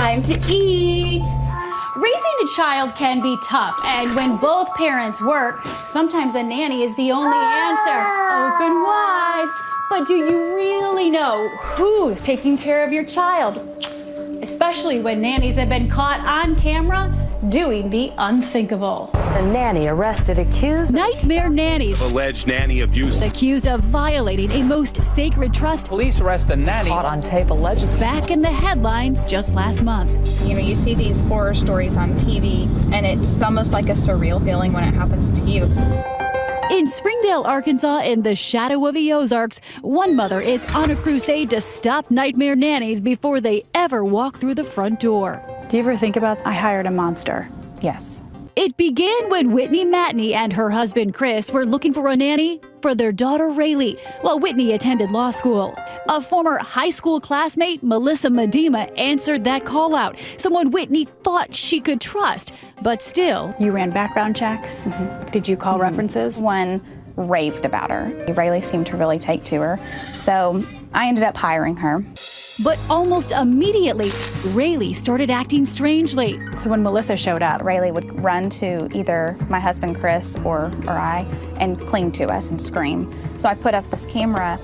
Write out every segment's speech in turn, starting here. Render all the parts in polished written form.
time to eat. Raising a child can be tough, and when both parents work, sometimes a nanny is the only answer. Open wide. But do you really know who's taking care of your child? Especially when nannies have been caught on camera doing the unthinkable. A nanny arrested accused Nightmare nannies. Alleged nanny abuse. Accused of violating a most sacred trust. Police arrest a nanny. caught on tape allegedly. Back in the headlines just last month. You know, you see these horror stories on TV, and it's almost like a surreal feeling when it happens to you. In Springdale, Arkansas, in the shadow of the Ozarks, one mother is on a crusade to stop nightmare nannies before they ever walk through the front door. Do you ever think about, I hired a monster? Yes. It began when Whitney Matney and her husband Chris were looking for a nanny for their daughter Rayleigh while Whitney attended law school. A former high school classmate, Melissa Medema, answered that call out, someone Whitney thought she could trust, but still. You ran background checks? Mm-hmm. Did you call references? One raved about her. Rayleigh seemed to really take to her, so I ended up hiring her. But almost immediately, Rayleigh started acting strangely. So when Melissa showed up, Rayleigh would run to either my husband Chris or I and cling to us and scream. So I put up this camera.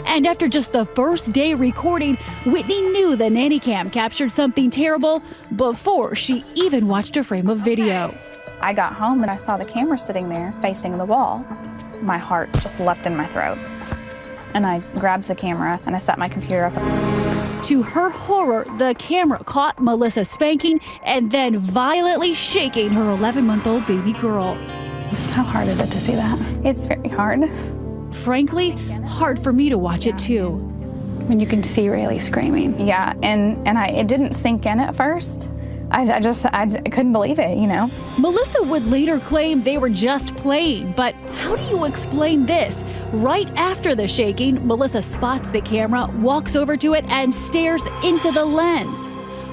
And after just the first day recording, Whitney knew the nanny cam captured something terrible before she even watched a frame of video. I got home and I saw the camera sitting there facing the wall. My heart just leapt in my throat. And I grabbed the camera and I set my computer up. To her horror, the camera caught Melissa spanking and then violently shaking her 11-month-old baby girl. how hard is it to see that? It's very hard. Frankly, hard for me to watch it too. When you can see Rayleigh screaming. Yeah, and it didn't sink in at first. I couldn't believe it, you know. Melissa would later claim they were just playing, but how do you explain this? Right after the shaking, Melissa spots the camera, walks over to it, and stares into the lens,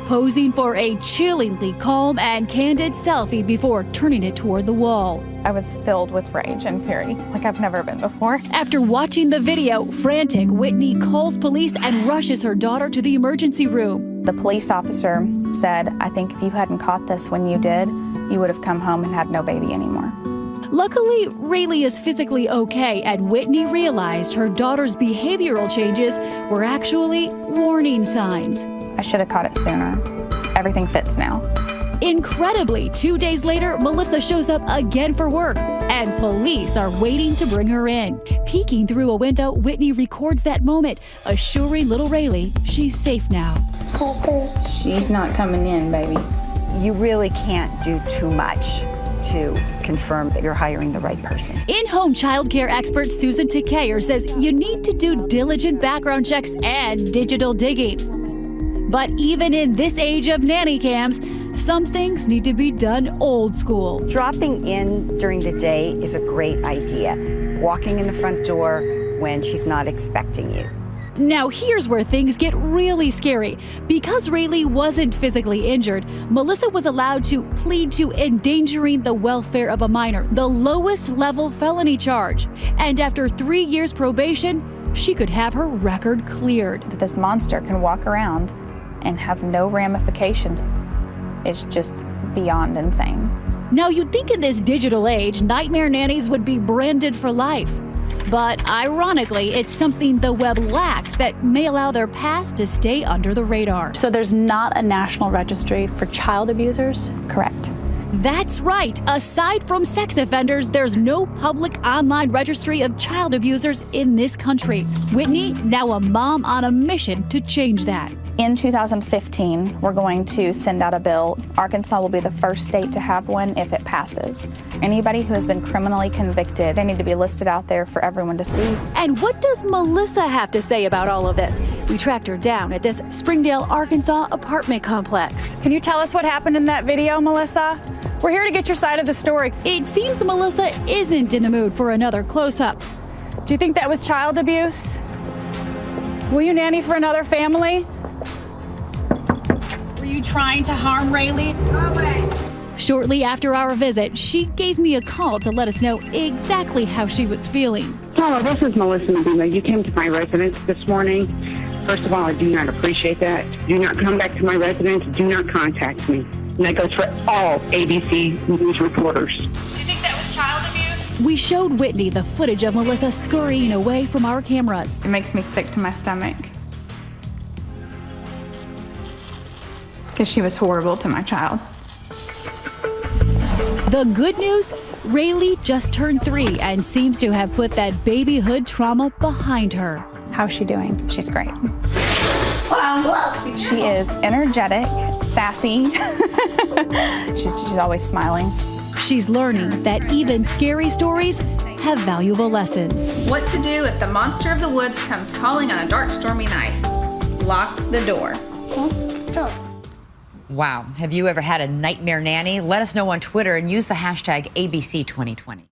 posing for a chillingly calm and candid selfie before turning it toward the wall. I was filled with rage and fury, like I've never been before. After watching the video, frantic, Whitney calls police and rushes her daughter to the emergency room. The police officer said, I think if you hadn't caught this when you did, you would have come home and had no baby anymore. Luckily, Rayleigh is physically okay, and Whitney realized her daughter's behavioral changes were actually warning signs. I should have caught it sooner. Everything fits now. Incredibly, 2 days later, Melissa shows up again for work, and police are waiting to bring her in. Peeking through a window, Whitney records that moment, assuring little Rayleigh she's safe now. She's not coming in, baby. You really can't do too much to confirm that you're hiring the right person. In-home childcare expert Susan Takayer says you need to do diligent background checks and digital digging. But even in this age of nanny cams, some things need to be done old school. Dropping in during the day is a great idea. Walking in the front door when she's not expecting you. Now here's where things get really scary. Because Rayleigh wasn't physically injured, Melissa was allowed to plead to endangering the welfare of a minor, the lowest level felony charge. And after 3 years probation, she could have her record cleared. That this monster can walk around and have no ramifications is just beyond insane. Now you'd think in this digital age, nightmare nannies would be branded for life. But ironically, it's something the web lacks that may allow their past to stay under the radar. So there's not a national registry for child abusers? Correct. That's right. Aside from sex offenders, there's no public online registry of child abusers in this country. Whitney, now a mom on a mission to change that. In 2015, we're going to send out a bill. Arkansas will be the first state to have one if it passes. Anybody who has been criminally convicted, they need to be listed out there for everyone to see. And what does Melissa have to say about all of this? We tracked her down at this Springdale, Arkansas apartment complex. Can you tell us what happened in that video, Melissa? We're here to get your side of the story. It seems Melissa isn't in the mood for another close-up. Do you think that was child abuse? Will you nanny for another family? Were you trying to harm Rayleigh? Go away. Shortly after our visit, she gave me a call to let us know exactly how she was feeling. Hello, this is Melissa Medema. You came to my residence this morning. First of all, I do not appreciate that. Do not come back to my residence. Do not contact me. And that goes for all ABC News reporters. Do you think that was child abuse? We showed Whitney the footage of Melissa scurrying away from our cameras. It makes me sick to my stomach. Because she was horrible to my child. The good news, Rayleigh just turned 3 and seems to have put that babyhood trauma behind her. How's she doing? She's great. She is energetic, sassy. she's always smiling. She's learning that even scary stories have valuable lessons. What to do if the monster of the woods comes calling on a dark, stormy night? Lock the door. Wow. Have you ever had a nightmare nanny? Let us know on Twitter and use the hashtag ABC2020.